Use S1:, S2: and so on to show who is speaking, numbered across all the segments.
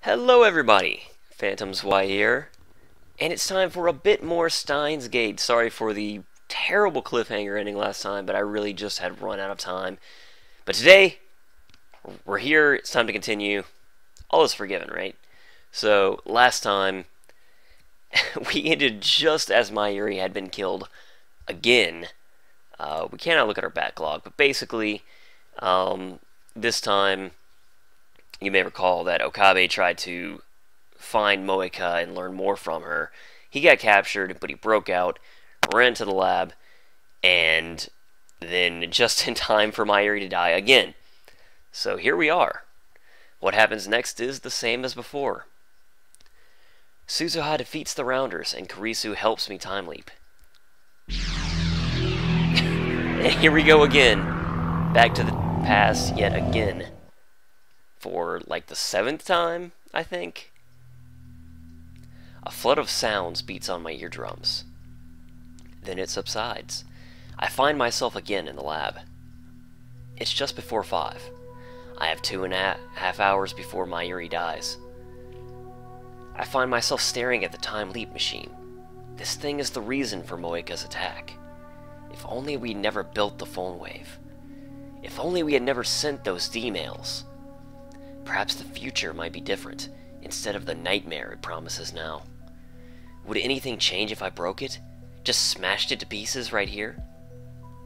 S1: Hello everybody, Phantoms Y here, and it's time for a bit more Steins Gate. Sorry for the terrible cliffhanger ending last time, but I really just had run out of time. But today, we're here, it's time to continue. All is forgiven, right? So, last time, we ended just as Mayuri had been killed again. We cannot look at our backlog, but basically, this time, you may recall that Okabe tried to find Moeka and learn more from her. He got captured, but he broke out, ran to the lab, and then just in time for Mayuri to die again. So here we are. What happens next is the same as before. Suzuha defeats the Rounders, and Kurisu helps me time leap. And here we go again. Back to the past yet again. For like the 7th time, I think. A flood of sounds beats on my eardrums. Then it subsides. I find myself again in the lab. It's just before 5. I have 2.5 hours before Mayuri dies. I find myself staring at the time leap machine. This thing is the reason for Moeka's attack. If only we'd never built the phone wave. If only we had never sent those D-mails. Perhaps the future might be different, instead of the nightmare it promises now. Would anything change if I broke it? Just smashed it to pieces right here?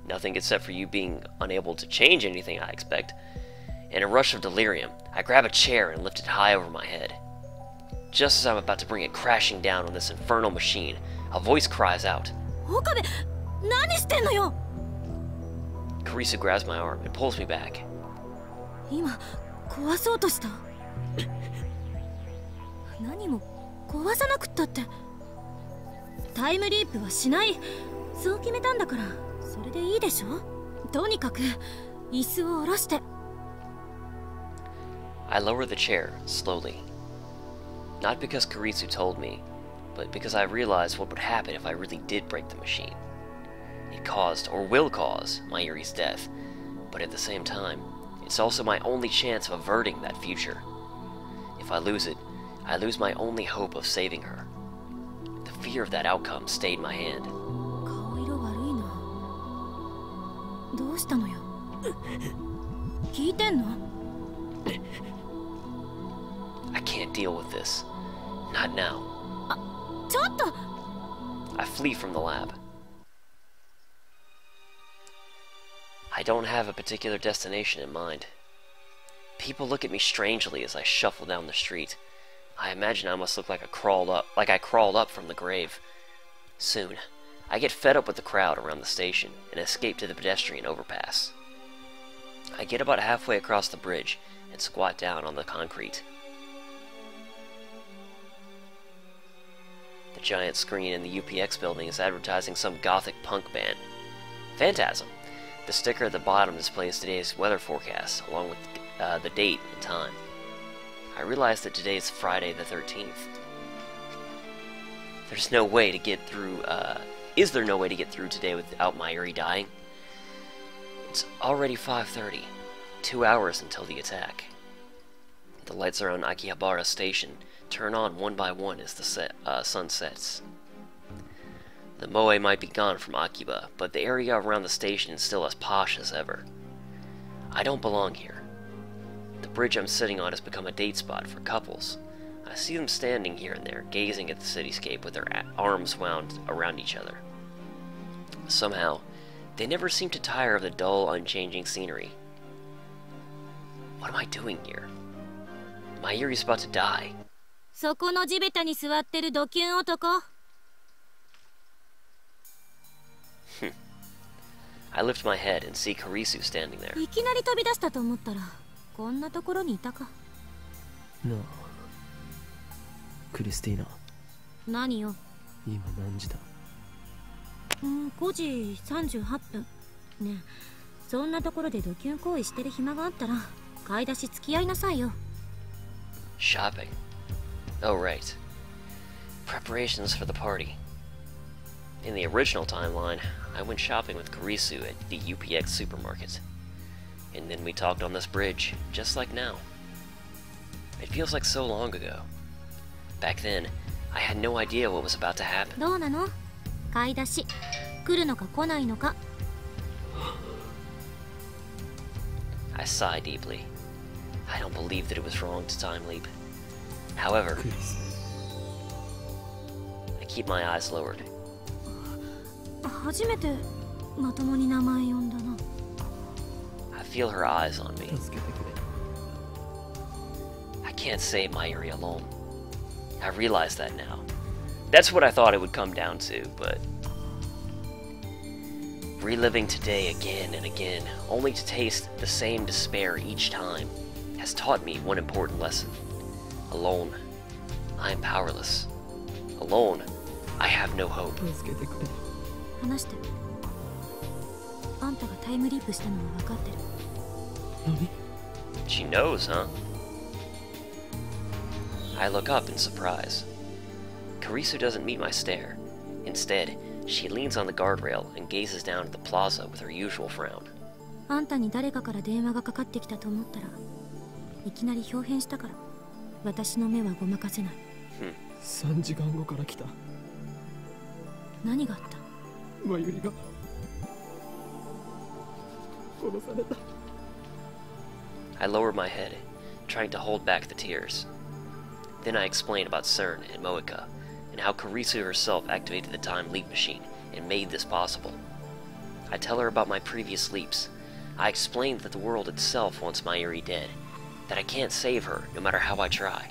S1: Nothing except for you being unable to change anything, I expect. In a rush of delirium, I grab a chair and lift it high over my head. Just as I'm about to bring it crashing down on this infernal machine, a voice cries out.
S2: Okabe, nani shittenno yo?
S1: Kurisu grabs my arm and pulls me back.
S2: 今壊そうとした。何も壊さなくったって。タイムリープはしない。そう決めたんだから、それでいいでしょ。とにかく椅子を下ろして。
S1: I lower the chair slowly. Not because Kurisu told me, but because I realized what would happen if I really did break the machine. It caused, or will cause, Mayuri's death, but at the same time, it's also my only chance of averting that future. If I lose it, I lose my only hope of saving her. The fear of that outcome stayed my hand.
S2: 顔色悪いな。どうしたのよ。聞いてんの？
S1: I can't deal with this. Not now.
S2: ちょっと。
S1: I flee from the lab. I don't have a particular destination in mind. People look at me strangely as I shuffle down the street. I imagine I must look like I crawled up from the grave. Soon, I get fed up with the crowd around the station and escape to the pedestrian overpass. I get about halfway across the bridge and squat down on the concrete. The giant screen in the UPX building is advertising some gothic punk band. Phantasm. The sticker at the bottom displays today's weather forecast, along with the date and time. I realize that today is Friday the 13th. There's no way to get through, is there no way to get through today without Mayuri dying? It's already 5:30, 2 hours until the attack. The lights around Akihabara Station turn on one by one as the sun sets. The moe might be gone from Akiba, but the area around the station is still as posh as ever. I don't belong here. The bridge I'm sitting on has become a date spot for couples. I see them standing here and there, gazing at the cityscape with their arms wound around each other. Somehow, they never seem to tire of the dull, unchanging scenery. What am I doing here? Mayuri's about to die.
S2: そこの地べたに座ってるドキュン男。
S1: I lift my head and see Kurisu standing there.
S2: いきなり飛び出したと思ったら、こんなところにいたか。
S3: なあ、クリスティーナ。
S2: 何よ。
S3: 今何時だ
S2: ？5時38分。ねえ、そんなところでドキュン行為してる暇があったら、買い出し付き合いなさいよ。
S1: Shopping. Oh, right. Preparations for the party. In the original timeline, I went shopping with Kurisu at the UPX supermarket. And then we talked on this bridge, just like now. It feels like so long ago. Back then, I had no idea what was about to happen.
S2: どうなの？買い出し来るのか来ないのか。
S1: I sigh deeply. I don't believe that it was wrong to time leap. However, I keep my eyes lowered.
S2: 初めてまともに名前呼んだな。
S1: I feel her eyes on me.
S3: 助けてくれ。
S1: I can't save Mayuri alone. I realize that now. That's what I thought it would come down to, but reliving today again and again, only to taste the same despair each time, has taught me one important lesson. Alone, I am powerless. Alone, I have no hope.
S3: 助けてくれ。
S2: 話して。あんたがタイムリープしたのは分かってる。
S3: 何？
S1: She knows, huh? I look up in surprise. Kurisu doesn't meet my stare. Instead, she leans on the guardrail and gazes down at the plaza with her usual frown.
S2: あんたに誰かから電話がかかってきたと思ったらいきなり表変したから私の目はごまかせない。
S3: 3時間後から来た。
S2: 何があった？
S3: マユリが殺された。
S1: I lower my head, trying to hold back the tears. Then I explain about CERN and Moeka, and how Kurisu herself activated the time leap machine and made this possible. I tell her about my previous leaps. I explain that the world itself wants Mayuri dead, that I can't save her no matter how I try.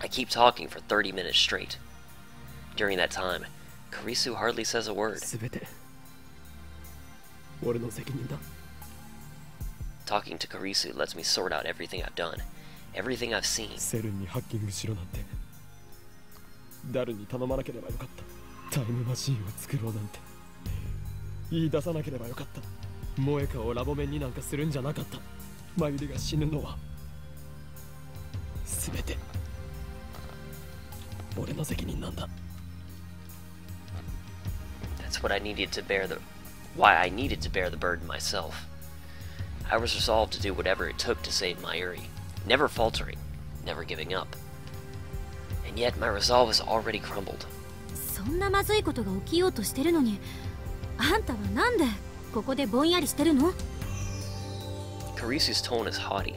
S1: I keep talking for 30 minutes straight. During that time, Kurisu hardly says a word.
S3: すべて俺の責任だ。
S1: Talking to Kurisu lets me sort out everything I've done, everything I've seen.
S3: セルンにハッキングしろなんて誰に頼まなければよかった。タイムマシンを作ろうなんて言い出さなければよかった。モエカをラボメンになんかするんじゃなかった。マユリが死ぬのはすべて俺の責任なんだ。
S1: That's what I needed to bear why I needed to bear the burden myself. I was resolved to do whatever it took to save Mayuri, never faltering, never giving up. And yet my resolve has already crumbled.
S2: そんなまずいことが起きようとしてるのにあんたはなんでここでぼんやりしてるの？
S1: Kurisu's tone is haughty.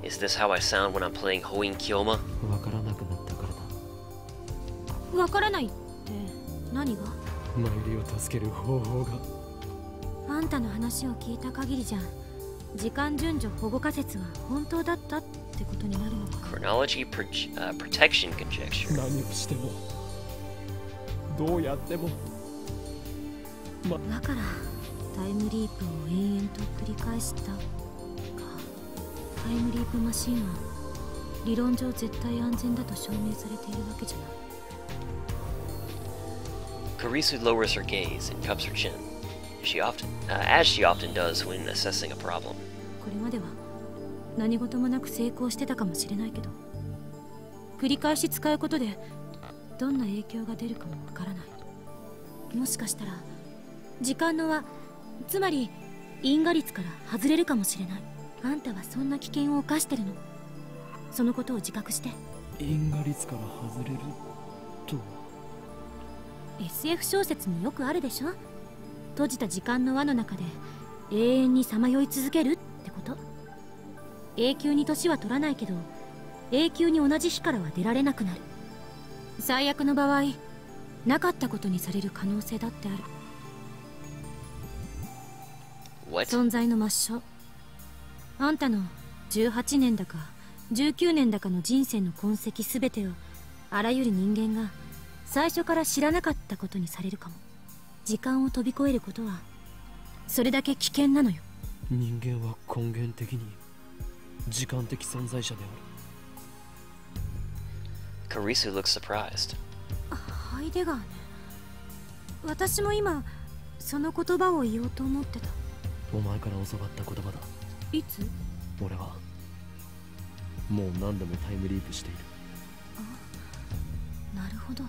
S1: Is this how I sound when I'm playing Hoin Kyoma?
S3: わからなくなったからだ。
S2: わからないって何が？
S3: マユリを助ける方法が。
S2: あんたの話を聞いた限りじゃ時間順序保護仮説は本当だったってことになるのか。
S1: Chronology protection conjecture.
S3: 何をしてもどうやっても
S2: だからタイムリープを延々と繰り返したか。タイムリープマシンは理論上絶対安全だと証明されているわけじゃない。
S1: Kurisu lowers her gaze and cups her chin, as she often does when assessing a problem.
S2: これまでは何事もなく成功してたかもしれないけど繰り返し使うことでどんな影響が出るかもわからない。もしかしたら時間の輪、つまり因果率から外れるかもしれない。あんたはそんな危険を冒してるの。そのことを自覚して。
S3: 因果率から外れると
S2: SF 小説によくあるでしょ。閉じた時間の輪の中で永遠にさまよい続けるってこと。永久に年は取らないけど永久に同じ日からは出られなくなる。最悪の場合なかったことにされる可能性だってある。
S1: What?
S2: 存在の抹消。あんたの18年だか19年だかの人生の痕跡すべてをあらゆる人間が最初から知らなかったことにされるかも。時間を飛び越えることはそれだけ危険なのよ。
S3: 人間は根源的に時間的存在者である。
S1: Kurisu looks surprised.
S2: ハイデガーね。私も今その言葉を言おうと思ってた。
S3: お前から教わった言葉だ。
S2: いつ？
S3: 俺はもう何度もタイムリープしている。
S2: あ、なるほど。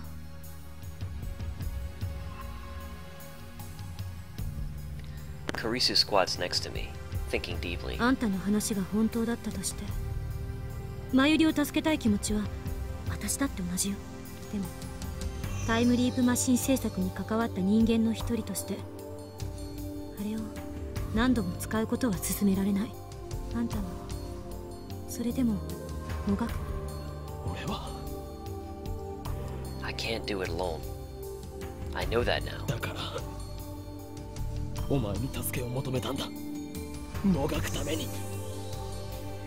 S1: Kurisu squats next to me, thinking deeply.
S2: あんたの話が本当だったとしてマユリを助けたい気持ちは私だって同じよ。でもタイムリープマシン製作に関わった人間の一人としてあれを何度も使うことは勧められない。あんたはそれでももがく。
S3: 俺は
S1: I can't do it alone. I know that now.
S3: だからお前に助けを求めたんだ。もがくために、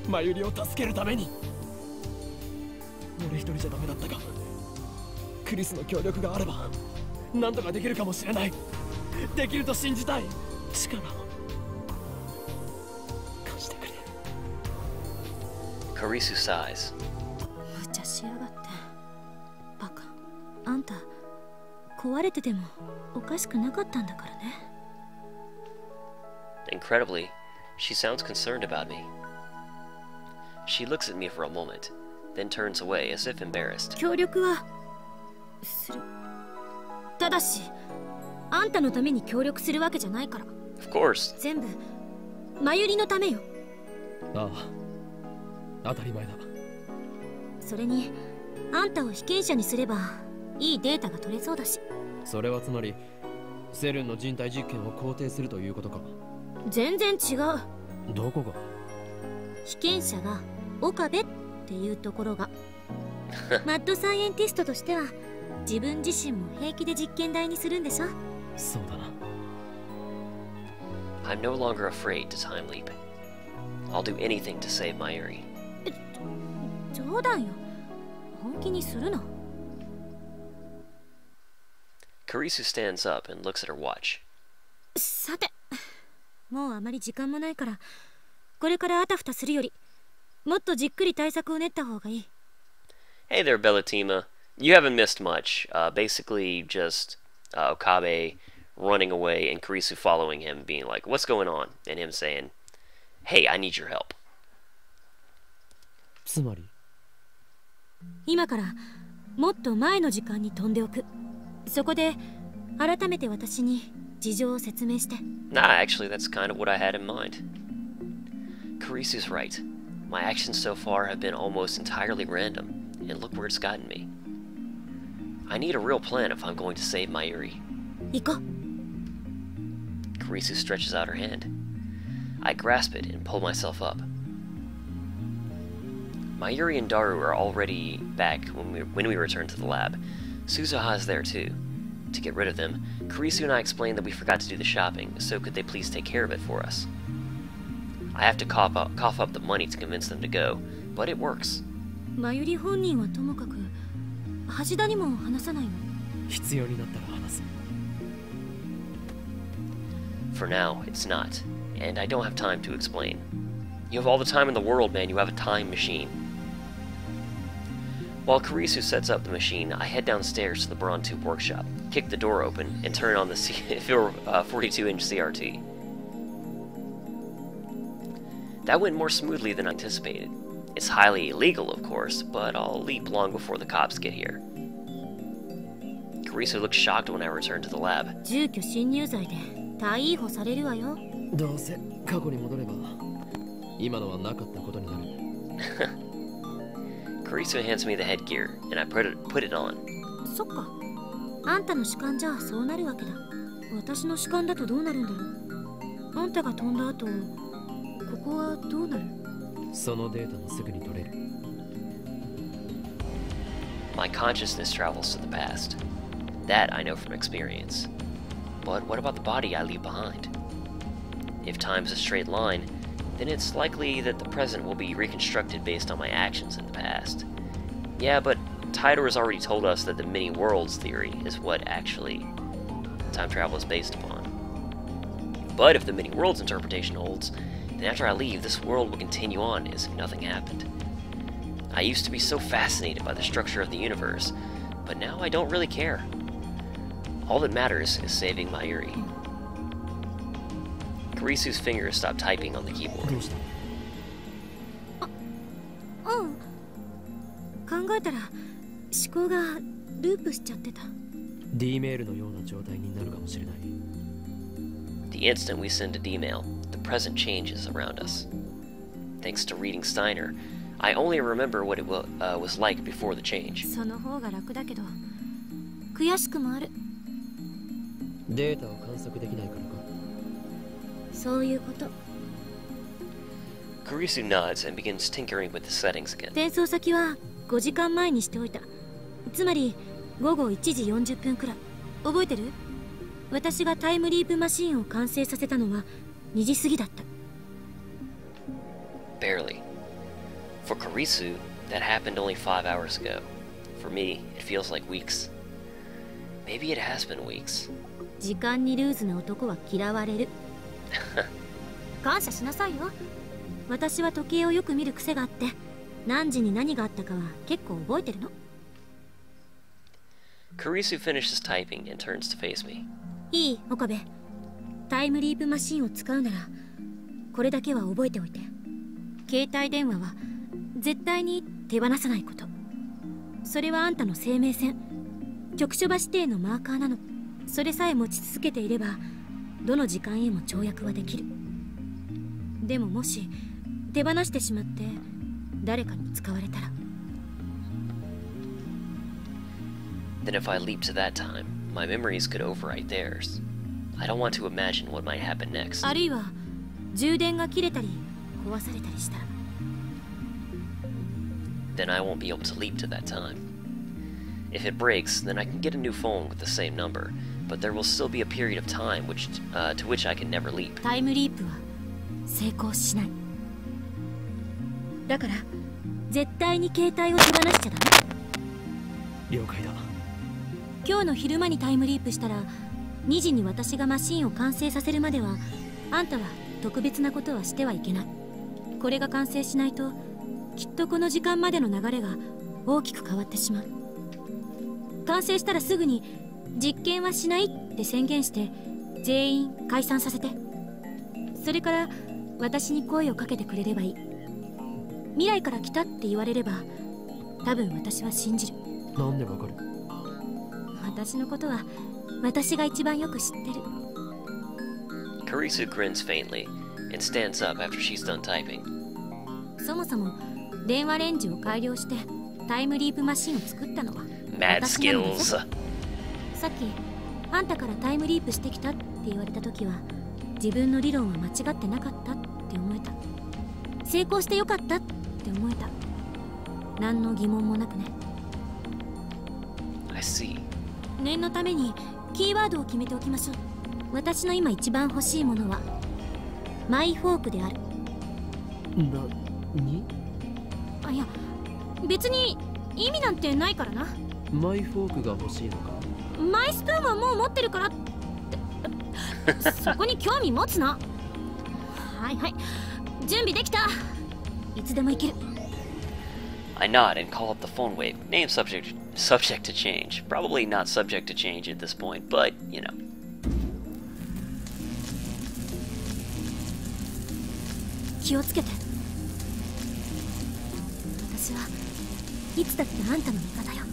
S3: マユリを助けるために。俺一人じゃダメだったが、クリスの協力があれば何とかできるかもしれない。できると信じたい。力を貸してくれ。
S1: Kurisu sighs.
S2: 無茶しやがって。バカ。あんた壊れててもおかしくなかったんだからね。
S1: Incredibly, she sounds concerned about me. She looks at me for a moment, then turns away as if embarrassed.
S2: 協力はする。ただしあんたのために協力するわけじゃないから。
S1: Of course.
S2: 全部マユリのためよ。
S3: ああ、当たり前だ。
S2: それにあんたを被験者にすればいいデータが取れそうだし。
S3: それはつまりセルンの人体実験を肯定するということか。
S2: 全然違う。
S3: どこが？
S2: 被験者が岡部っていうところがマッドサイエンティストとしては自分自身も平気で実験台にするんでしょ。
S3: そうだな。
S1: I'm no longer afraid to time leap. I'll do anything to save Mayuri.
S2: 冗談よ。本気にするな。
S1: Kurisu stands up and looks at her watch.
S2: さて、もうあまり時間もないから、これからあたふたするより、もっとじっくり対策を練った方がいい。
S1: Hey there, Bellatima. You haven't missed much. Basically, just Okabe running away and Kurisu following him, being like, "What's going on?" and him saying, "Hey, I need your help."
S3: つまり
S2: 今からもっと前の時間に飛んでおく。そこで改めて私に事情を説明して。
S1: Nah, actually, that's kind of what I had in mind. Kurisu's right. My actions so far have been almost entirely random, and look where it's gotten me. I need a real plan if I'm going to save Mayuri.
S2: 行こう。
S1: Kurisu stretches out her hand. I grasp it and pull myself up. Mayuri and Daru are already back when we return to the lab. Suzuha is there too. To get rid of them, Kurisu and I explained that we forgot to do the shopping, so could they please take care of it for us? I have to cough up the money to convince them to go, but it works.
S2: マユリ本人はともかく、橋田にも話さないの？
S3: 必要になったら話す。
S1: For now, it's not, and I don't have time to explain. You have all the time in the world, man. You have a time machine. While Kurisu sets up the machine, I head downstairs to the Braun Tube workshop, kick the door open, and turn on the 42-inch CRT. That went more smoothly than anticipated. It's highly illegal, of course, but I'll leap long before the cops get here. Kurisu looks shocked when I return to the lab.
S2: 住居侵入罪で逮捕されるわよ。
S3: どうせ過去に戻れば今のはなかったことになる。
S1: Kurisu hands me the headgear, and I put it on.
S2: そっか。あんたの主観じゃそうなるわけだ。私の主観だとどうなるんだろう。あんたが飛んだ後、ここはどうなる？
S3: そのデータもすぐに取れる。
S1: My consciousness travels to the past. That I know from experience. But what about the body I leave behind? If time's a straight line, then it's likely that the present will be reconstructed based on my actions in the past. Yeah, but Tidor has already told us that the many worlds theory is what actually time travel is based upon. But if the many worlds interpretation holds, then after I leave, this world will continue on as if nothing happened. I used to be so fascinated by the structure of the universe, but now I don't really care. All that matters is saving Mayuri. Kurisu's fingers stop typing on the keyboard.
S3: どうした？
S2: うん。考えたら思考がループしちゃってた。
S3: D メールのような状態になるかもしれない。
S1: The instant we send a D-mail, the present changes around us. Thanks to reading Steiner, I only remember what it was like before the change.
S2: その方が楽だけど悔しくもある。
S3: データを観測できないからか。
S2: そういうこと。
S1: Kurisu nods and begins tinkering with the settings again.
S2: 転送先は5時間前にしておいた。つまり午後1時40分くらい。覚えてる？私がタイムリープマシーンを完成させたのは2時過ぎだった。
S1: Barely. For Kurisu, that happened only 5 hours ago. For me, it feels like weeks. Maybe it has been weeks.
S2: 時間にルーズな男は嫌われる。感謝しなさいよ。私は時計をよく見る癖があって、何時に何があったかは結構覚えてるの。
S1: Kurisu finishes typing and turns to face me.
S2: いい、岡部。タイムリープマシンを使うなら、これだけは覚えておいて。携帯電話は絶対に手放さないこと。それはあんたの生命線、局所場指定のマーカーなの。それさえ持ち続けていれば、どの時間へも跳躍はできる。でももし手放してしまって誰かに使われたら。
S1: Then if I leap to that time, my memories could overwrite theirs. I don't want to imagine what might happen next.
S2: あるいは充電が切れたり壊されたりしたら。
S1: Then I won't be able to leap to that time. If it breaks, then I can get a new phone with the same number, but there will still be a period of time to which I can never leap.
S2: タイムリープは成功しない。だから絶対に携帯を手放しちゃダメ。
S3: 了解だ。
S2: 今日の昼間にタイムリープしたら2時に私がマシンを完成させるまではあんたは特別なことはしてはいけない。これが完成しないときっとこの時間までの流れが大きく変わってしまう。完成したらすぐに実験はしないって宣言して全員解散させて。それから私に声をかけてくれればいい。未来から来たって言われれば多分私は信じる。
S3: なんでわかる？
S2: 私のことは私が一番よく知ってる。
S1: Kurisu grins faintly and stands up after she's done typing.
S2: そもそも電話レンジを改良してタイムリープマシンを作ったのは
S1: Mad
S2: 私なので
S1: skills.
S2: す。さっきあんたからタイムリープしてきたって言われた時は自分の理論は間違ってなかったって思えた。成功してよかったって思えた。何の疑問もなくね。
S1: I see.
S2: 念のためにキーワードを決めておきましょう。私の今一番欲しいものはマイフォークである。
S3: に？
S2: あ、いや別に意味なんてないからな。
S3: マイフォークが欲しいのか？
S2: マイスプーンはもう持ってるからってそこに興味持つな。はいはい、準備できた。いつでも行ける。
S1: I nod and call up the phone wave. Name subject to change. Probably not subject to change at this point, but you know.
S2: 気をつけて。私はいつだってあんたの味方よ。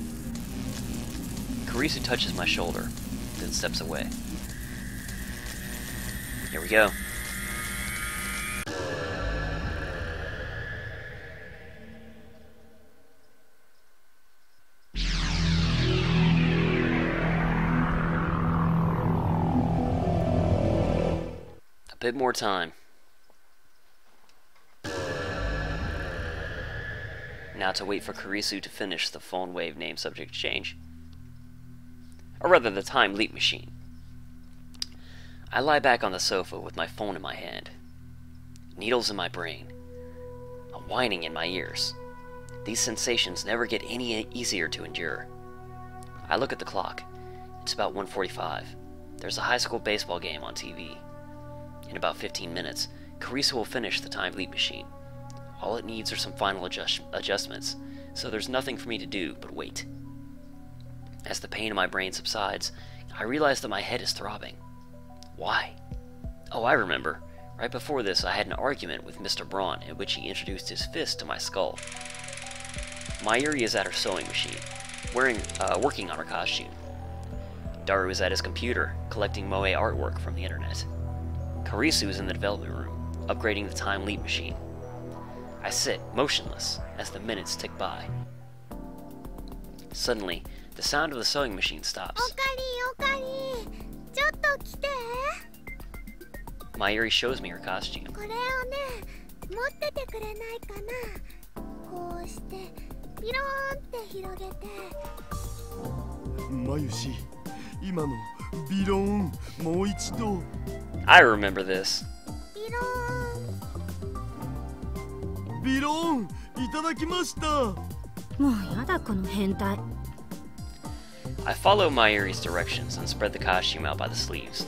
S1: Kurisu touches my shoulder, then steps away. Here we go. A bit more time. Now to wait for Kurisu to finish the phone wave name subject change. Or rather, the time leap machine. I lie back on the sofa with my phone in my hand. Needles in my brain. A whining in my ears. These sensations never get any easier to endure. I look at the clock. It's about 1:45. There's a high school baseball game on TV. In about 15 minutes, Kurisu will finish the time leap machine. All it needs are some final adjustments, so there's nothing for me to do but wait. As the pain in my brain subsides, I realize that my head is throbbing. Why? Oh, I remember. Right before this, I had an argument with Mr. Braun in which he introduced his fist to my skull. Mayuri is at her sewing machine, working on her costume. Daru is at his computer, collecting moe artwork from the internet. Kurisu is in the development room, upgrading the time leap machine. I sit, motionless, as the minutes tick by. Suddenly, the sound of the sewing machine stops. Mayuri shows me her costume.
S4: これをね、持っててくれないかな。こうしてピローンって広げて。
S3: マユシ、今のビローン、もう一度。
S1: I remember this.
S4: ピローン。
S3: ビローン、いただきました。
S2: もうやだこの変態。
S1: I follow Mayuri's directions and spread the costume out by the sleeves.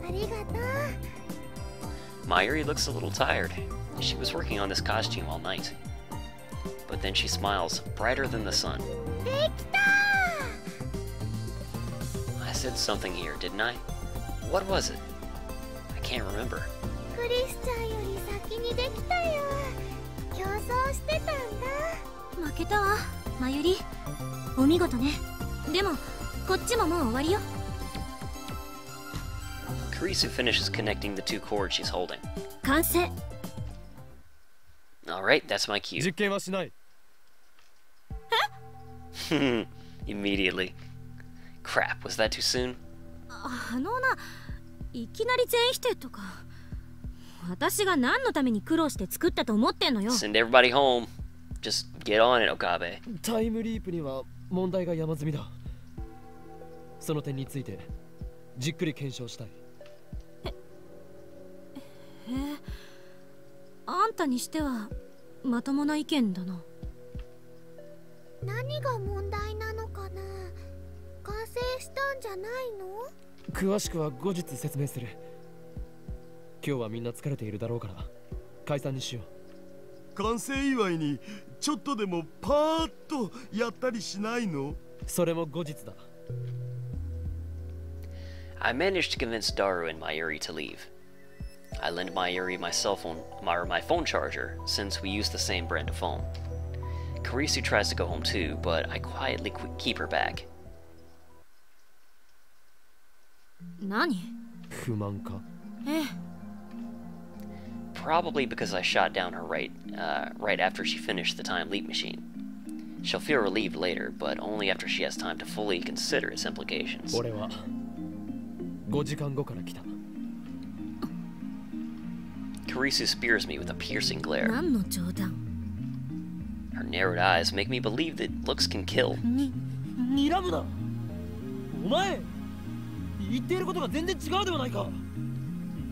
S4: ありがとう。
S1: Mayuri looks a little tired. She was working on this costume all night. But then she smiles, brighter than the sun.
S4: できた。
S1: I said something here, didn't I? What was it? I can't remember.
S4: クリスちゃんより先にできたよ。競争してたんだ。
S2: 負けたわ、まゆり。お見事ね。でもこっちももう終わりよ。
S1: Kurisu finishes connecting the two cords she's holding.
S2: 完成。
S1: Alright, that's my cue.
S3: 実験はしない。
S1: Immediately. Crap, was that too soon?
S2: いきなり全否定とか。私が何のために苦労して作ったと思ってんのよ。
S1: Send everybody home. Just get on it, Okabe.
S3: タイムリープには問題が山積みだ。その点についてじっくり検証したい。
S2: あんたにしてはまともな意見だな。
S4: 何が問題なのかな。完成したんじゃないの。
S3: 詳しくは後日説明する。今日はみんな疲れているだろうから解散にしよう。完成祝いにちょっとでもパーッとやったりしないの。それも後日だ。
S1: I managed to convince Daru and Mayuri to leave. I lend Mayuri my phone charger, since we use the same brand of phone. Kurisu tries to go home too, but I quietly keep her back.
S2: 何？
S3: 不満か？
S2: ええ。
S1: Probably because I shot down her right after she finished the time leap machine. She'll feel relieved later, but only after she has time to fully consider its implications.
S3: 俺は5時間後から来た。
S1: Kurisu spears me with a piercing glare.
S2: 何の冗談？
S1: Her narrowed eyes make me believe that looks can kill.
S3: 睨むな。お前言っていることが全然違うではないか。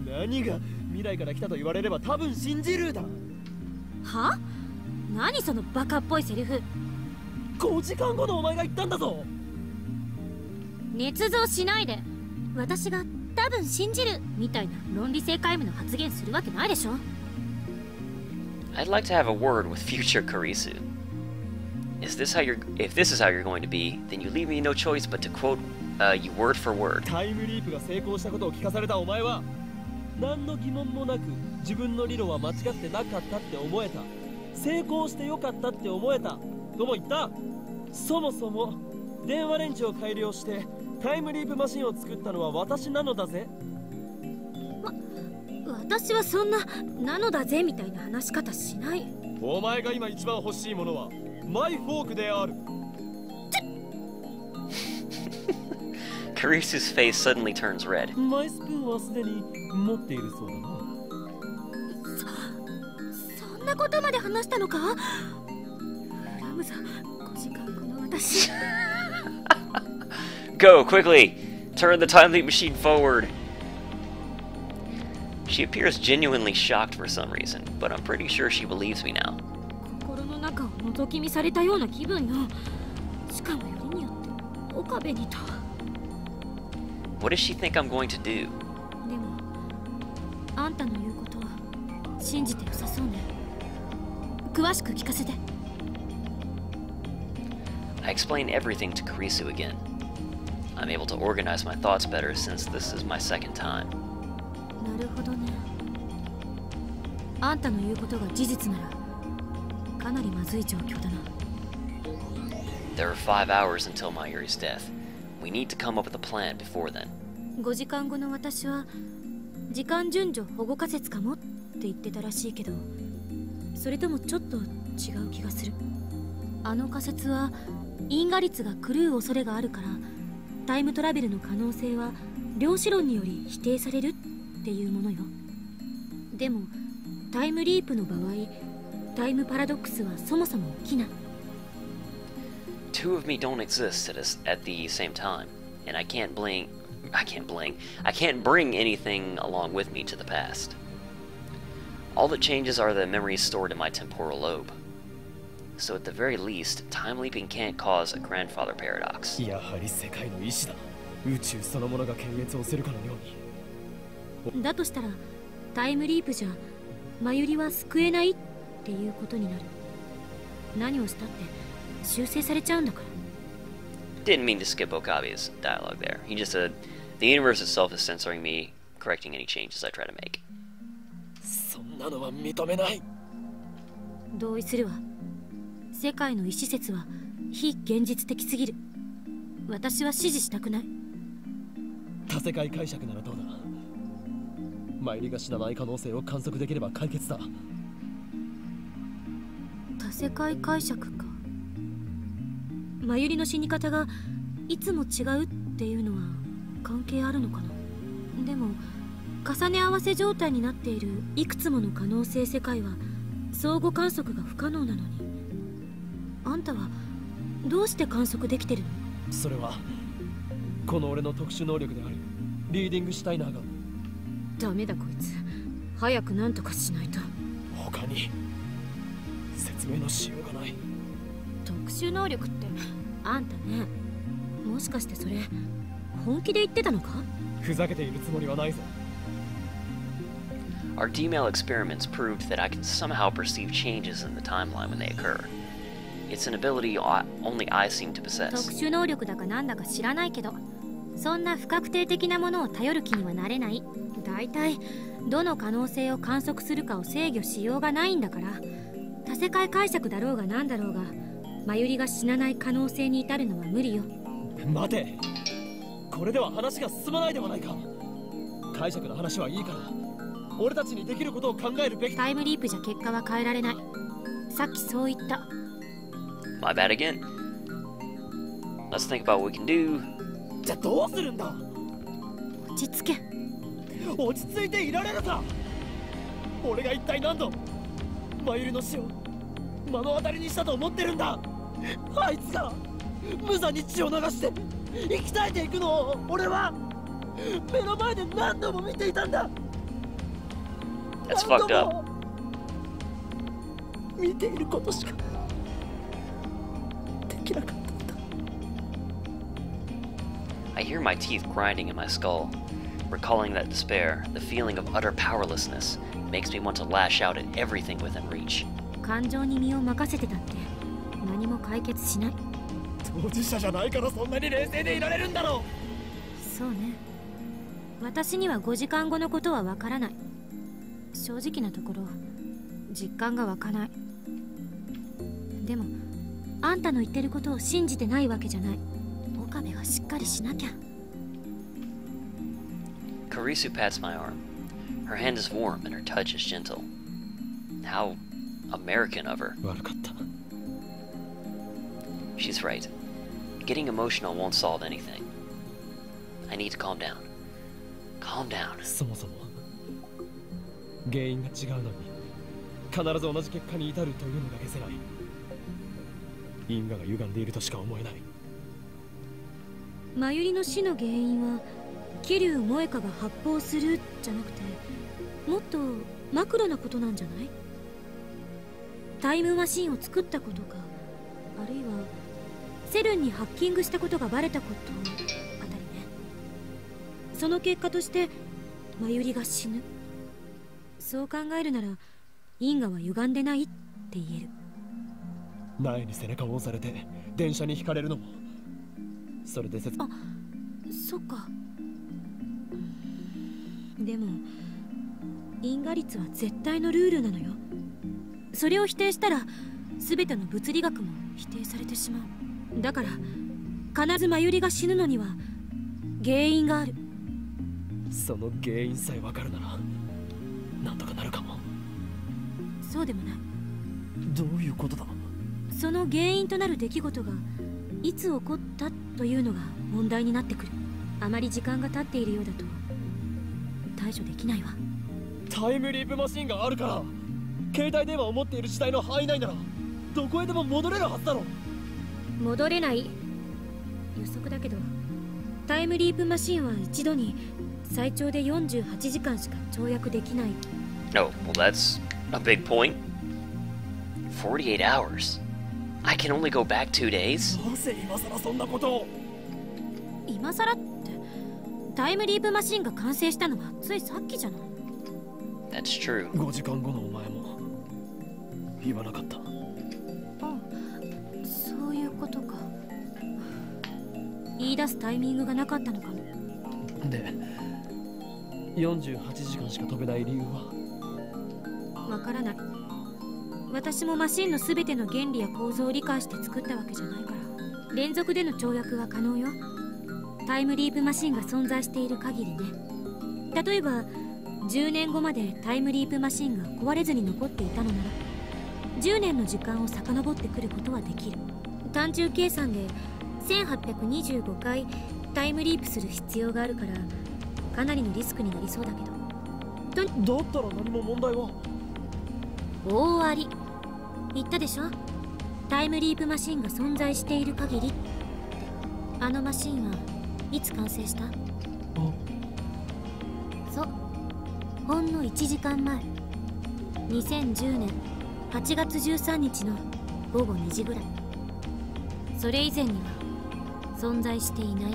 S3: 何が未来から来たと言われれば多分信じるだ。
S2: は？何そのバカっぽいセリフ。
S3: 5時間後のお前が言ったんだぞ。
S2: 捏造しないで。私が多分信じるみたいな論理性皆無の発言するわけないでしょ。
S1: I'd like to have a word with future Kurisu. If this is how you're going to be, then you leave me no choice but to quote you word for word.
S3: タイムリープが成功したことを聞かされたお前は何の疑問もなく自分の理論は間違ってなかったって思えた。成功してよかったって思えたとも言った。そもそも電話レンチを改良してタイムリープマシンを作ったのは私なのだぜ。
S2: 私はそんなのだぜみたいな話し方しない。
S3: お前が今一番欲しいものはマイフォークである。
S1: Kurisu's face suddenly turns red.
S3: マイスプーンはすでに持っているそうだな。
S2: そんなことまで話したのか。フラムザ5時間後の私。
S1: Go, quickly! Turn the time leap machine forward! She appears genuinely shocked for some reason, but I'm pretty sure she believes me now.
S2: 心の中を覗き見されたような気分よ。しかもよりによって岡部にと。
S1: What does she think I'm going to do?
S2: でも、あんたの言うことは信じて良さそうね。詳しく聞かせて。
S1: I explain everything to Kurisu again. I'm able to organize my thoughts better since this is my second time.
S2: なるほどね。あんたの言うことが事実ならかなりまずい状況だな。
S1: There are 5 hours until Mayuri's death. We need to come up with a plan before then.
S2: 5時間後の私は時間順序保護仮説かもっ言ってたらしいけど、それともちょっと違う気がする。あの仮説は因果率が狂う恐れがあるから、タイムトラベルの可能性は量子論により否定されるっていうものよ。でもタイムリープの場合、タイムパラドックスはそもそも起きない。
S1: Two of me don't exist at the same time, and I can't bring anything along with me to the past. All that changes are the memories stored in my temporal lobe. So at the very least, time leaping can't cause a grandfather paradox.
S3: やはり世界の意志だ。宇宙そのものが検閲をするかのように。
S2: だとしたらタイムリープじゃマユリは救えないっていうことになる。何をしたって修正されちゃうんだから。
S1: Didn't mean to skip Okabe's dialogue there. He just said, the universe itself is censoring me, correcting any changes I try to make.
S3: そんなのは認めない。
S2: 同意するわ。世界の意思説は非現実的すぎる。私は支持したくない。
S3: 多世界解釈ならどうだ。マユリが死なない可能性を観測できれば解決だ。
S2: 多世界解釈か。マユリの死に方がいつも違うっていうのは関係あるのかな。でも重ね合わせ状態になっているいくつもの可能性世界は相互観測が不可能なのに、あんたはどうして観測できてるの？
S3: それはこの俺の特殊能力であるリーディングシュタイナーが。
S2: ダメだこいつ、早く何とかしないと。
S3: 他に説明のしようがない。
S2: 特殊能力ってあんたね、もしかしてそれ本気で言ってたのか？
S3: ふざけているつもりはないぞ。
S1: Our D-mail experiments proved that I can somehow perceive changes in the timeline when they occur. It's an ability only I seem to
S2: 特
S1: possess.
S2: 殊能力だかなんだか知らないけど、そんな不確定的なものを頼る気にはなれない。だいたいどの可能性を観測するかを制御しようがないんだから、多世界解釈だろうがなんだろうが、マユリが死なない可能性に至るのは無理よ。
S3: 待て、これでは話が進まないではないか。解釈の話はいいから、俺たちにできることを考えるべき。
S2: タイムリープじゃ結果は変えられない。さっきそう言った。
S1: My bad again. Let's think about what we can do.
S3: じゃあどうするんだ？
S2: 落ち着け。
S3: 落ち着いていられるか。俺が一体何度マユリの死を目の当たりにしたと思ってるんだ。あいつが無残に血を流して生き絶えていくのを俺は目の前で何度も見ていたんだ。
S1: That's fucked up.
S3: 見ていることしかできなかったんだ。
S1: I hear my teeth grinding in my skull. Recalling that despair, the feeling of utter powerlessness, makes me want to lash out at everything within reach.
S2: 感情に身を任せてたって何も解決しない。
S3: 当事者じゃないからそんなに冷静でいられるんだろ
S2: う。そうね。私には5時間後のことはわからない。正直なところ実感が湧かない。でもあんたの言ってることを信じてないわけじゃない。岡部がしっかりしなきゃ。
S1: Kurisu pats my arm. Her hand is warm and her touch is gentle. How American of her.
S3: 悪かった。
S1: She's right. Getting emotional won't solve anything. I need to calm down. Calm down.
S3: そもそも原因が違うのに必ず同じ結果に至るというのが消せない。因果が歪んでいるとしか思えない。
S2: マユリの死の原因は桐生萌香が発砲するじゃなくて、もっとマクロなことなんじゃない？タイムマシンを作ったことか、あるいはセルンにハッキングしたことがバレたことあたりね。その結果としてマユリが死ぬ。そう考えるなら因果は歪んでないって言える。
S3: 苗に背中を押されて電車にひかれるのもそれで
S2: あ、そっか。でも因果率は絶対のルールなのよ。それを否定したら全ての物理学も否定されてしまう。だから必ずマユリが死ぬのには原因がある。
S3: その原因さえわかるならなんとかなるかも。
S2: そうでもない。
S3: どういうことだ。
S2: その原因となる出来事がいつ起こったというのが問題になってくる。あまり時間が経っているようだと対処できないわ。
S3: タイムリープマシンがあるから、携帯電話を持っている時代の範囲内ならどこへでも戻れるはずだろ。
S2: 戻れない。予測だけどタイムリープマシンは一度に最長で48時間しか跳躍できない。
S1: Oh, well that's a big point. 48 hours. I can only go back 2 days?
S3: なぜ今さらそんなことを。
S2: 今さらってタイムリープマシンが完成したのはついさっきじゃない。
S1: That's true.
S3: 5時間後のお前も言わなかった。
S2: あ、そういうことか。言い出すタイミングがなかったのかも。
S3: で、48時間しか飛べない理由は？
S2: わからない。私もマシンの全ての原理や構造を理解して作ったわけじゃないから。連続での跳躍は可能よ。タイムリープマシンが存在している限りね。例えば10年後までタイムリープマシンが壊れずに残っていたのなら10年の時間を遡ってくることはできる。単純計算で1825回タイムリープする必要があるからかなりのリスクになりそうだけど。
S3: だったら何も問題は。
S2: 大あり。言ったでしょ、タイムリープマシンが存在している限りって。あのマシンはいつ完成した？そう、ほんの1時間前、2010年8月13日の午後2時ぐらい。それ以前には存在していない。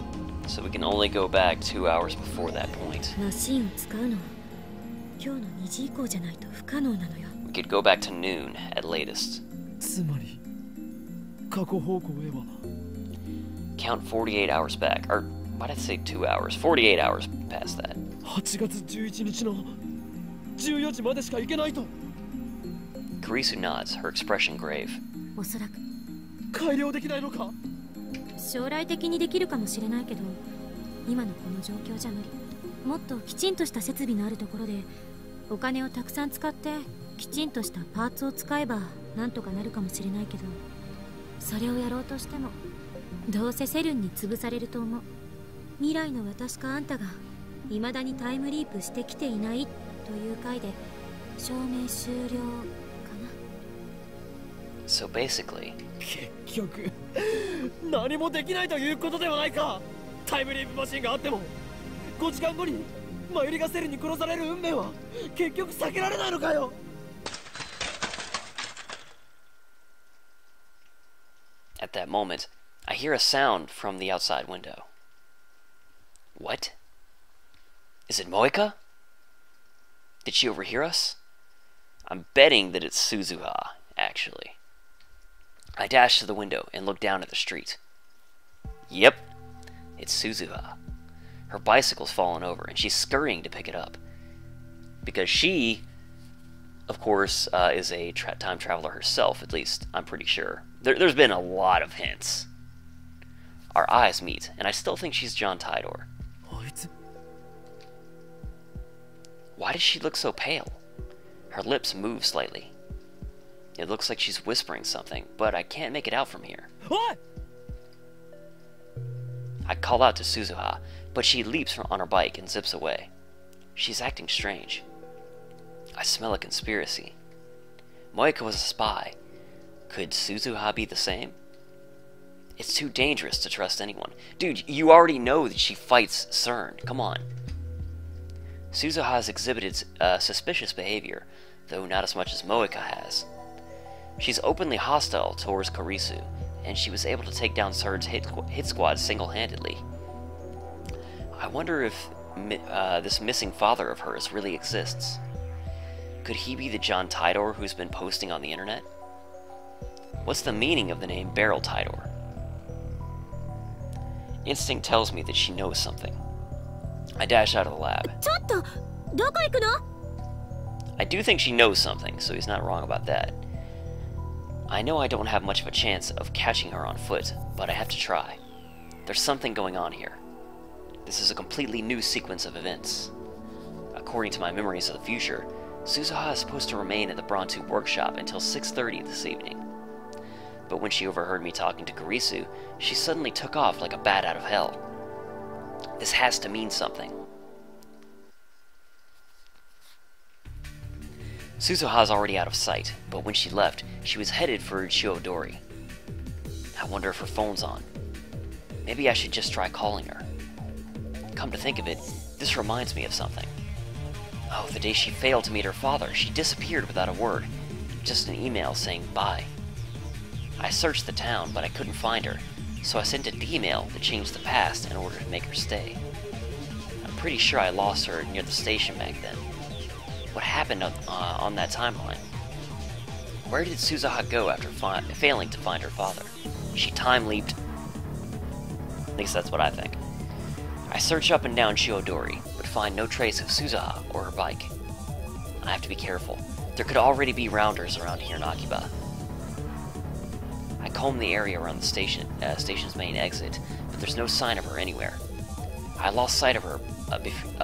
S1: So we can only go back 2 hours before that point.
S2: マシンを使うのは今日の2時以降じゃないと不可能なのよ。
S1: We could go back to noon at latest.
S3: つまり過去方向へは
S1: Count 48 hours back. Or, why did I say 2 hours? 48 hours past that.
S3: 8月11日の14時までしか行けないと。
S1: Kurisu nods, her expression grave.
S2: おそらく
S3: 改良できないのか。
S2: 将来的にできるかもしれないけど今のこの状況じゃ無理。もっときちんとした設備のあるところでお金をたくさん使ってきちんとしたパーツを使えばなんとかなるかもしれないけど、それをやろうとしてもどうせセルンに潰されると思う。未来の私かあんたが未だにタイムリープしてきていないという回で証明終了かな。
S1: So basically,
S3: 結局何もできないということではないか。タイムリープマシンがあっても5時間後にマユリがセルに殺される運命は結局避けられないのかよ。
S1: at that moment, I hear a sound from the outside window. What? Is it Moeka? Did she overhear us? I'm betting that it's Suzuha, actually. I dash to the window and look down at the street. Yep, it's Suzuha. Her bicycle's fallen over and she's scurrying to pick it up. Because she, of course, is a time traveler herself, at least I'm pretty sure. There's been a lot of hints. Our eyes meet, and I still think she's John Tidor. Why does she look so pale? Her lips move slightly. It looks like she's whispering something, but I can't make it out from here.
S3: What?
S1: I call out to Suzuha, but she leaps on her bike and zips away. She's acting strange. I smell a conspiracy. Moeka was a spy. Could Suzuha be the same? It's too dangerous to trust anyone. Dude, you already know that she fights CERN. Come on. Suzuha has exhibited suspicious behavior, though not as much as Moeka has. She's openly hostile towards Kurisu, and she was able to take down CERN's hit squad single-handedly. I wonder if this missing father of hers really exists. Could he be the John Tidor who's been posting on the internet? What's the meaning of the name Beryl Tidor? Instinct tells me that she knows something. I dash out of the lab. I do think she knows something, so he's not wrong about that. I know I don't have much of a chance of catching her on foot, but I have to try. There's something going on here. This is a completely new sequence of events. According to my memories of the future, Suzuha is supposed to remain at the Brontu workshop until 6:30 this evening. But when she overheard me talking to Kurisu, she suddenly took off like a bat out of hell. This has to mean something. Suzuha's already out of sight, but when she left, she was headed for Chiodori. I wonder if her phone's on. Maybe I should just try calling her. Come to think of it, this reminds me of something. Oh, the day she failed to meet her father, she disappeared without a word. Just an email saying bye. I searched the town, but I couldn't find her, so I sent an email to change the past in order to make her stay. I'm pretty sure I lost her near the station back then. What happened on that timeline? Where did Suzuha go after failing to find her father? She time-leaped. At least that's what I think. I searched up and down Chiodori, but find no trace of Suzuha or her bike. I have to be careful. There could already be rounders around here in Akiba. I combed the area around the station's main exit, but there's no sign of her anywhere. I lost sight of her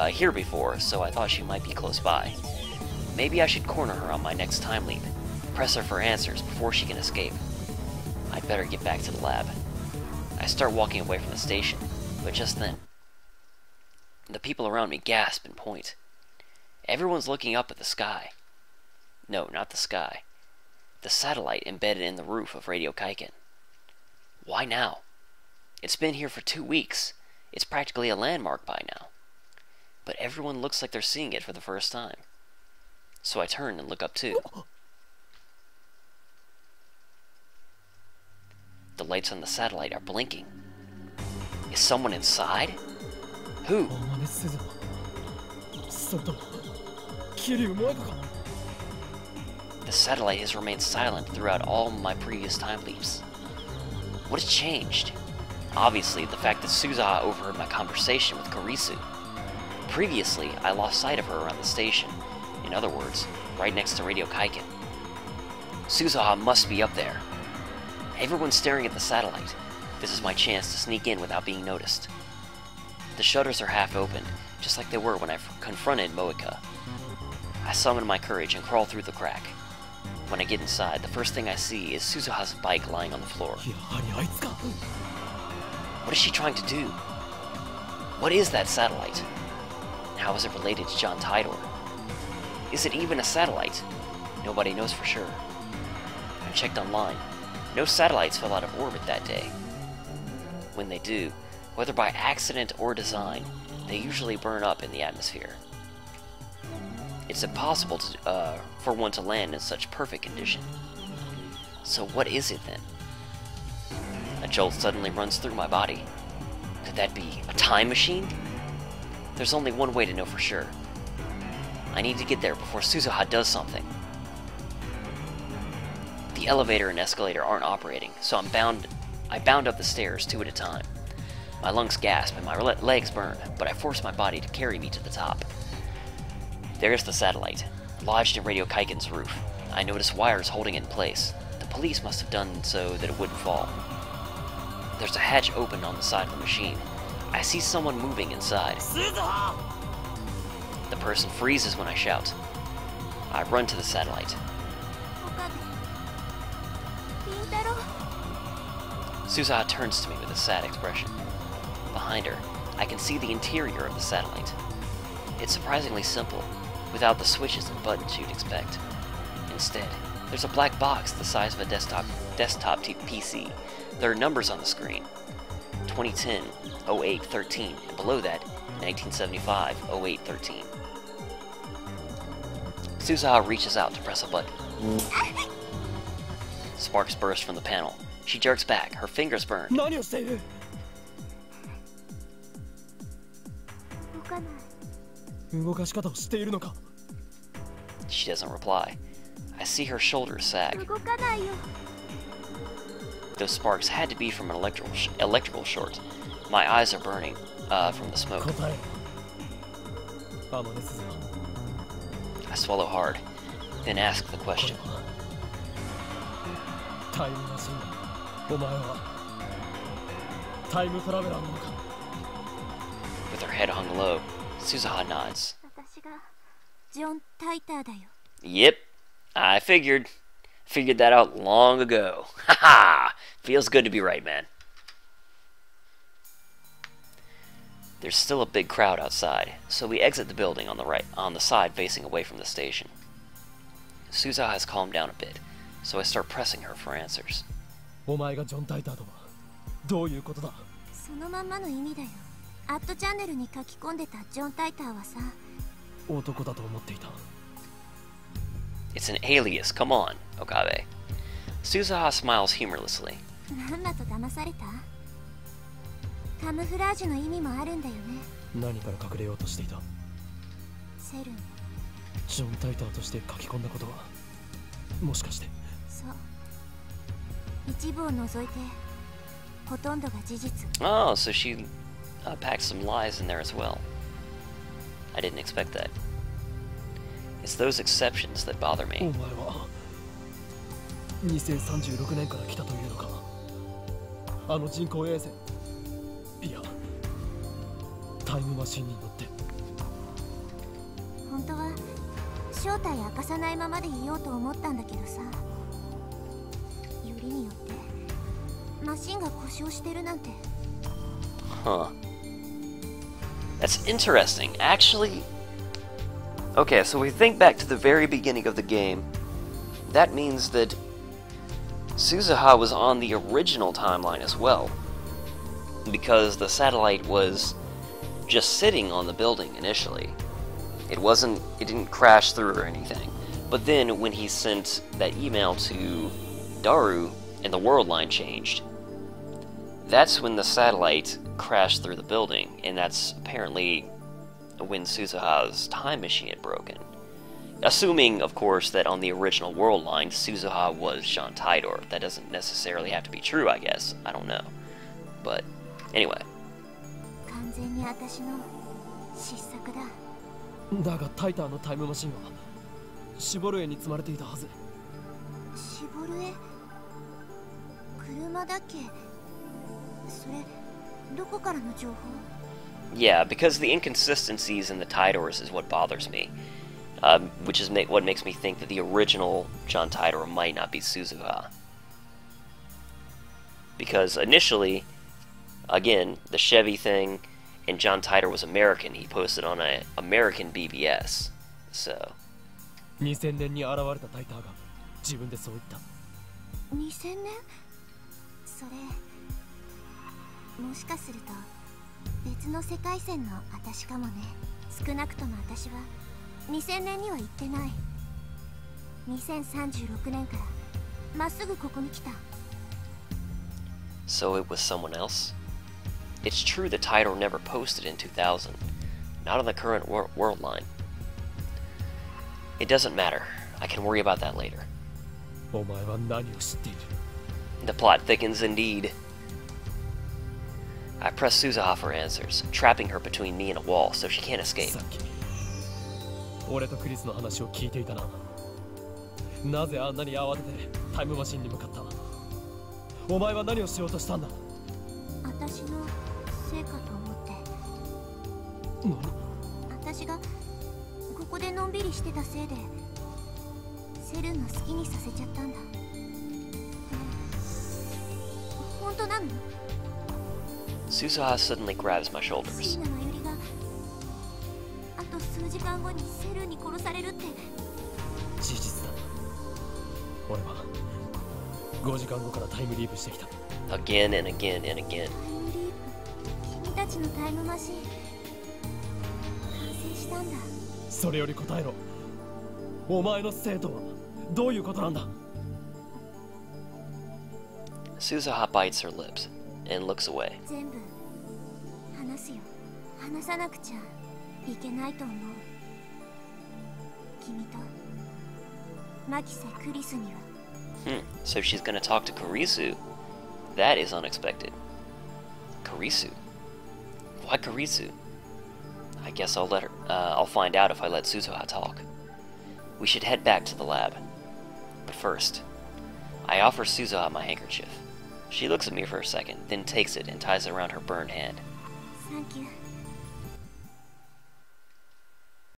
S1: here before, so I thought she might be close by. Maybe I should corner her on my next time leap, press her for answers before she can escape. I'd better get back to the lab. I start walking away from the station, but just then, the people around me gasp and point. Everyone's looking up at the sky. No, not the sky. The satellite embedded in the roof of Radio Kaiken. Why now? It's been here for 2 weeks. It's practically a landmark by now. But everyone looks like they're seeing it for the first time. So I turn and look up too. The lights on the satellite are blinking. Is someone inside? Who? The satellite has remained silent throughout all my previous time leaps. What has changed? Obviously, the fact that Suzuha overheard my conversation with Kurisu. Previously, I lost sight of her around the station. In other words, right next to Radio Kaiken. Suzuha must be up there. Everyone's staring at the satellite. This is my chance to sneak in without being noticed. The shutters are half opened, just like they were when I confronted Moika. I summon my courage and crawl through the crack. When I get inside, the first thing I see is Suzuha's bike lying on the floor. What is she trying to do? What is that satellite? And how is it related to John Tidor? Is it even a satellite? Nobody knows for sure. I checked online. No satellites fell out of orbit that day. When they do, whether by accident or design, they usually burn up in the atmosphere. It's impossible for one to land in such perfect condition. So what is it then? A jolt suddenly runs through my body. Could that be a time machine? There's only one way to know for sure. I need to get there before Suzuha does something. The elevator and escalator aren't operating, so I bound up the stairs 2 at a time. My lungs gasp and my legs burn, but I force my body to carry me to the top. There's the satellite, lodged in Radio Kaiken's roof. I notice wires holding it in place. The police must have done so that it wouldn't fall. There's a hatch open on the side of the machine. I see someone moving inside. Suzuha! The person freezes when I shout. I run to the satellite. Suzuha turns to me with a sad expression. Behind her, I can see the interior of the satellite. It's surprisingly simple, without the switches and buttons you'd expect. Instead, there's a black box the size of a desktop PC. There are numbers on the screen. 2010, 0813, and below that, 1975, 0813. Suzuha reaches out to press a button. Sparks burst from the panel. She jerks back, her fingers burn. She doesn't reply. I see her shoulders sag. Those sparks had to be from an electrical short. My eyes are burning from the smoke. I swallow hard, then ask the question. With her head hung low, Suzuha nods. Yep, I figured that out long ago. Haha! Feels good to be right, man. There's still a big crowd outside, so we exit the building on the side facing away from the station. Suzuha has calmed down a bit, so I start pressing her for answers.
S3: お前がジョン・タイターとはどういうことだ。
S4: そのまんまの意味だよ。アットチャンネルに書き込んでたジョン・タイターはさ、
S3: 男だと思っていた。
S1: It's an alias, come on, Okabe. Suzuha smiles humorlessly.
S4: なんだと騙された？カムフラージュの意味もあるんだよね。
S3: 何から隠れようとしていた。
S4: セルン。
S3: ジョン・タイターとして書き込んだことはもしかして。
S4: そう。一部を除いてほとんどが事実。
S1: Oh, so she packed some lies in there as well. I didn't expect that. It's those exceptions that bother
S3: お
S1: me.
S3: 前は2036年から来たというのか。あの人工衛星、いやタイムマシンに乗って。
S4: 本当は正体明かさないままでいようと思ったんだけどさ、よりによってマシンが故障してるなんて。
S1: Huh. That's interesting. Actually, okay, so we think back to the very beginning of the game. That means that Suzuha was on the original timeline as well, because the satellite was just sitting on the building initially. It didn't crash through or anything. But then when he sent that email to Daru and the world line changed, that's when the satellite crashed through the building, and that's apparently when Suzuha's time machine had broken. Assuming, of course, that on the original world line, Suzuha was Jean Tidor. That doesn't necessarily have to be true, I guess. I don't know. But, anyway.
S4: 完全に私の失策だ。
S3: だがタイターのタイムマシンはシボルエに積まれていたはず。
S4: シボルエ？車だっけ？それどこからの情報？
S1: Yeah, because the inconsistencies in the Tidors is what bothers me. Which is what makes me think that the original John Tidor might not be Suzuha. Because initially, again, the Chevy thing, and John Tidor was American. He posted on an American BBS. So.
S3: 2000年に現れたタイターが自分でそう言った。
S4: 2000年？それもしかすると別の世界線の私かもね。少なくとも私は2000年には行ってない。2036年からまっすぐここに来た。
S1: So it was someone else? It's true that Tidor never posted in 2000, not on the current world line. It doesn't matter. I can worry about that later.
S3: お前は何を知っている？
S1: The plot thickens indeed. I press Suzuha for answers, trapping her between me and a wall so she can't escape.
S3: さっき俺とクリスの話を聞いていたな。なぜあんなに慌ててタイムマシンに向かった？お前は何をしようとしたんだ？
S4: 私のせいかと思って。
S3: 何？
S4: 私がここでのんびりしてたせいでセルンの好きにさせちゃったんだ。本当なの？
S1: Suzuha suddenly grabs my
S4: 椎
S1: shoulders.
S4: 名真由里があと数時間後にセルンに殺されるって。
S3: 事実だ。俺は5時間後からタイムリープしてきた。
S1: Again and again and again.
S4: タイムリープ？君たちのタイムマシン完成したんだ。
S3: それより答えろ。お前の生徒はどういうことなんだ？
S1: Suzuha bites her lips and looks away.
S4: 全部話すよ。話さなくちゃいけないと思う。君とマキセ・クリスには。
S1: So she's gonna talk to Kurisu. That is unexpected. Kurisu? Why Kurisu? I guess I'll find out if I let Suzuha talk. We should head back to the lab. But first, I offer Suzuha my handkerchief. She looks at me for a second, then takes it and ties it around her burned hand.
S4: Thank you.